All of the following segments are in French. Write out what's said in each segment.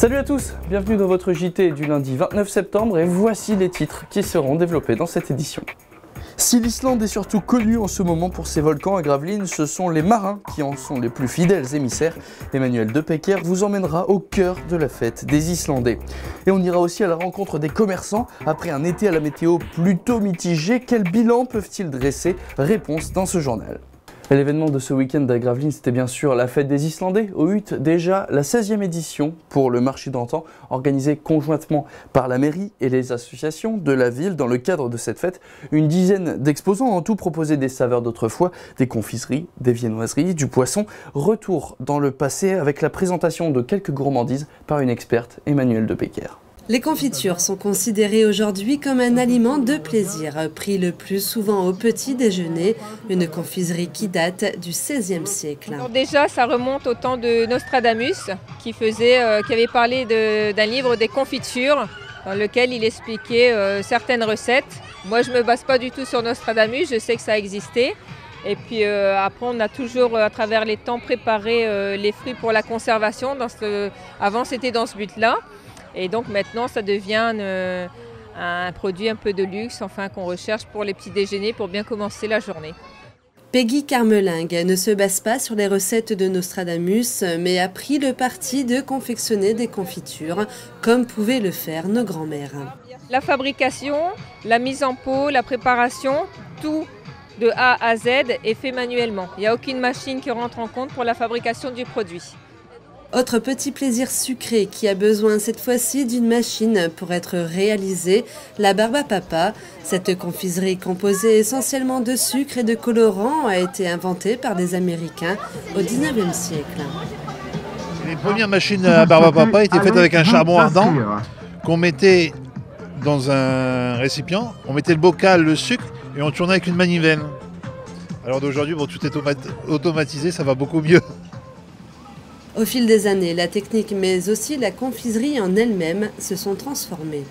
Salut à tous, bienvenue dans votre JT du lundi 29 septembre et voici les titres qui seront développés dans cette édition. Si l'Islande est surtout connue en ce moment pour ses volcans à Gravelines, ce sont les marins qui en sont les plus fidèles émissaires. Emmanuel Depecker vous emmènera au cœur de la fête des Islandais. Et on ira aussi à la rencontre des commerçants. Après un été à la météo plutôt mitigée, quel bilan peuvent-ils dresser? Réponse dans ce journal. Et l'événement de ce week-end à Gravelines, c'était bien sûr la fête des Islandais au Hutt, déjà la 16e édition pour le marché d'antan, organisé conjointement par la mairie et les associations de la ville. Dans le cadre de cette fête, une dizaine d'exposants ont tout proposé des saveurs d'autrefois, des confiseries, des viennoiseries, du poisson. Retour dans le passé avec la présentation de quelques gourmandises par une experte, Emmanuel Depecker. Les confitures sont considérées aujourd'hui comme un aliment de plaisir, pris le plus souvent au petit déjeuner, une confiserie qui date du XVIe siècle. Alors déjà, ça remonte au temps de Nostradamus, qui avait parlé d'un livre des confitures, dans lequel il expliquait certaines recettes. Moi, je ne me base pas du tout sur Nostradamus, je sais que ça existait. Et puis après, on a toujours, à travers les temps, préparé les fruits pour la conservation. Avant, c'était dans ce but-là. Et donc maintenant, ça devient un produit un peu de luxe, enfin qu'on recherche pour les petits déjeuners pour bien commencer la journée. Peggy Carmelingue ne se base pas sur les recettes de Nostradamus, mais a pris le parti de confectionner des confitures, comme pouvaient le faire nos grands-mères. La fabrication, la mise en pot, la préparation, tout de A à Z est fait manuellement. Il n'y a aucune machine qui rentre en compte pour la fabrication du produit. Autre petit plaisir sucré qui a besoin cette fois-ci d'une machine pour être réalisé, la barbe à papa. Cette confiserie composée essentiellement de sucre et de colorants a été inventée par des Américains au XIXe siècle. Les premières machines à barbe à papa étaient faites avec un charbon ardent qu'on mettait dans un récipient, on mettait le bocal, le sucre et on tournait avec une manivelle. Alors d'aujourd'hui, bon, tout est automatisé, ça va beaucoup mieux. Au fil des années, la technique mais aussi la confiserie en elle-même se sont transformées.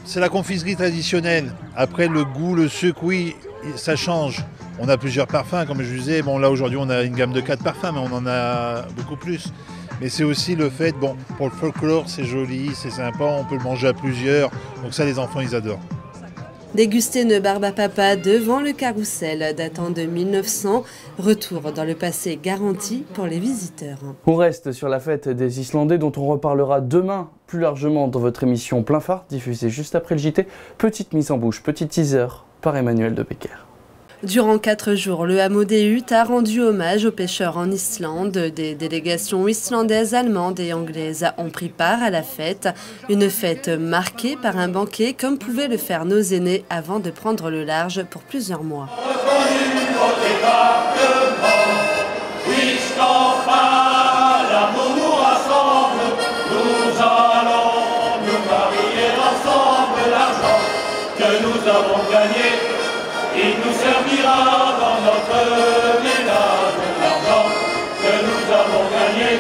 C'est la confiserie traditionnelle. Après le goût, le sucre, oui, ça change. On a plusieurs parfums, comme je disais. Bon, là aujourd'hui on a une gamme de 4 parfums, mais on en a beaucoup plus. Mais c'est aussi le fait, bon, pour le folklore, c'est joli, c'est sympa, on peut le manger à plusieurs. Donc ça, les enfants, ils adorent. Déguster une barbe à papa devant le carrousel datant de 1900, retour dans le passé garanti pour les visiteurs. On reste sur la fête des Islandais dont on reparlera demain plus largement dans votre émission Plein Phare, diffusée juste après le JT. Petite mise en bouche, petit teaser par Emmanuel Depecker. Durant 4 jours, le hameau des Hutt a rendu hommage aux pêcheurs en Islande. Des délégations islandaises, allemandes et anglaises ont pris part à la fête. Une fête marquée par un banquet comme pouvaient le faire nos aînés avant de prendre le large pour plusieurs mois. Il nous servira dans notre ménage l'argent que nous avons gagné.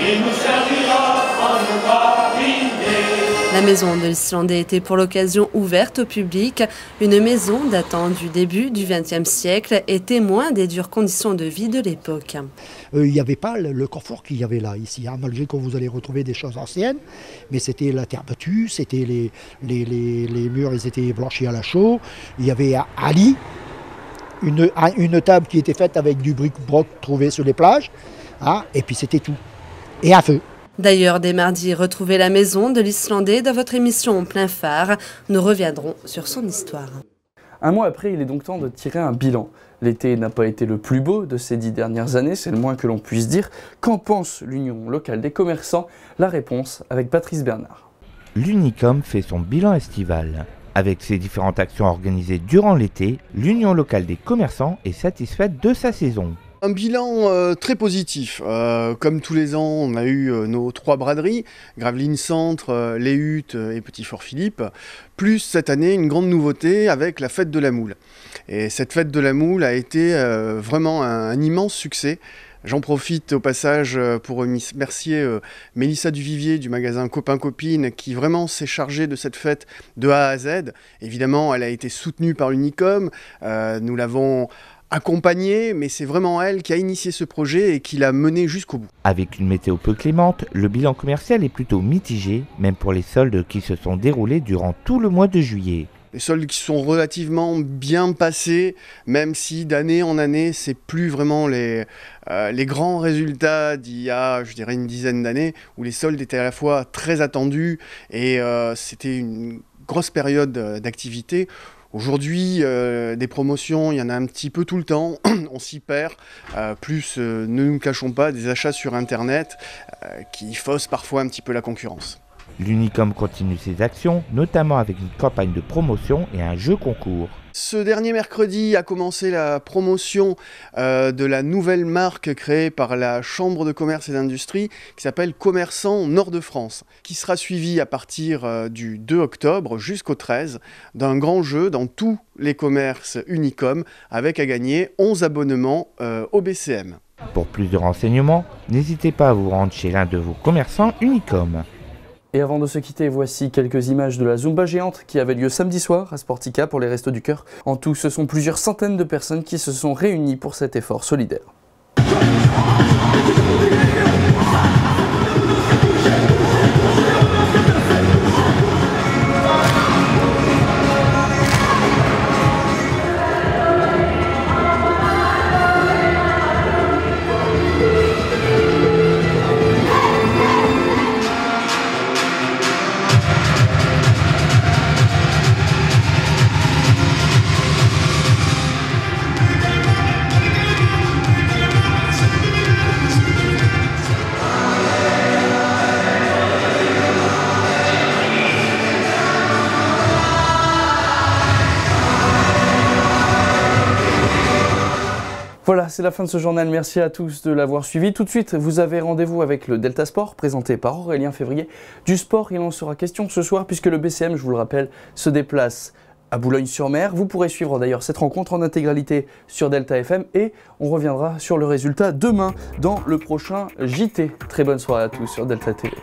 Il nous servira en nous mariner. La maison de l'Islandais était pour l'occasion ouverte au public. Une maison datant du début du XXe siècle et témoin des dures conditions de vie de l'époque. Il n'y avait pas le confort qu'il y avait là, ici, hein, malgré que vous allez retrouver des choses anciennes, mais c'était la terre battue, c'était les murs, ils étaient blanchis à la chaux. Il y avait un lit, une table qui était faite avec du bric-broc trouvé sur les plages, hein, et puis c'était tout. Et un feu. D'ailleurs, dès mardi, retrouvez la maison de l'Islandais dans votre émission Plein Phare. Nous reviendrons sur son histoire. Un mois après, il est donc temps de tirer un bilan. L'été n'a pas été le plus beau de ces 10 dernières années, c'est le moins que l'on puisse dire. Qu'en pense l'Union locale des commerçants? La réponse avec Patrice Bernard. L'Unicom fait son bilan estival. Avec ses différentes actions organisées durant l'été, l'Union locale des commerçants est satisfaite de sa saison. Un bilan très positif. Comme tous les ans, on a eu nos 3 braderies, Gravelines Centre, les Hutt et Petit Fort-Philippe, plus cette année une grande nouveauté avec la fête de la moule. Et cette fête de la moule a été vraiment un immense succès. J'en profite au passage pour remercier Mélissa Duvivier du magasin Copain Copine qui vraiment s'est chargée de cette fête de A à Z. Évidemment, elle a été soutenue par l'Unicom. Nous l'avons accompagnée, mais c'est vraiment elle qui a initié ce projet et qui l'a mené jusqu'au bout. Avec une météo peu clémente, le bilan commercial est plutôt mitigé, même pour les soldes qui se sont déroulés durant tout le mois de juillet. Les soldes qui sont relativement bien passés, même si d'année en année, c'est plus vraiment les grands résultats d'il y a, je dirais, une dizaine d'années, où les soldes étaient à la fois très attendus et c'était une grosse période d'activité. Aujourd'hui, des promotions, il y en a un petit peu tout le temps, on s'y perd, plus, ne nous cachons pas, des achats sur Internet qui faussent parfois un petit peu la concurrence. L'Unicom continue ses actions, notamment avec une campagne de promotion et un jeu concours. Ce dernier mercredi a commencé la promotion de la nouvelle marque créée par la Chambre de commerce et d'industrie qui s'appelle Commerçants Nord-de-France, qui sera suivie à partir du 2 octobre jusqu'au 13 d'un grand jeu dans tous les commerces Unicom avec à gagner 11 abonnements au BCM. Pour plus de renseignements, n'hésitez pas à vous rendre chez l'un de vos commerçants Unicom. Et avant de se quitter, voici quelques images de la Zumba géante qui avait lieu samedi soir à Sportica pour les Restos du Cœur. En tout, ce sont plusieurs centaines de personnes qui se sont réunies pour cet effort solidaire. Voilà, c'est la fin de ce journal. Merci à tous de l'avoir suivi. Tout de suite, vous avez rendez-vous avec le Delta Sport, présenté par Aurélien Février. Du sport, il en sera question ce soir, puisque le BCM, je vous le rappelle, se déplace à Boulogne-sur-Mer. Vous pourrez suivre d'ailleurs cette rencontre en intégralité sur Delta FM et on reviendra sur le résultat demain dans le prochain JT. Très bonne soirée à tous sur Delta TV.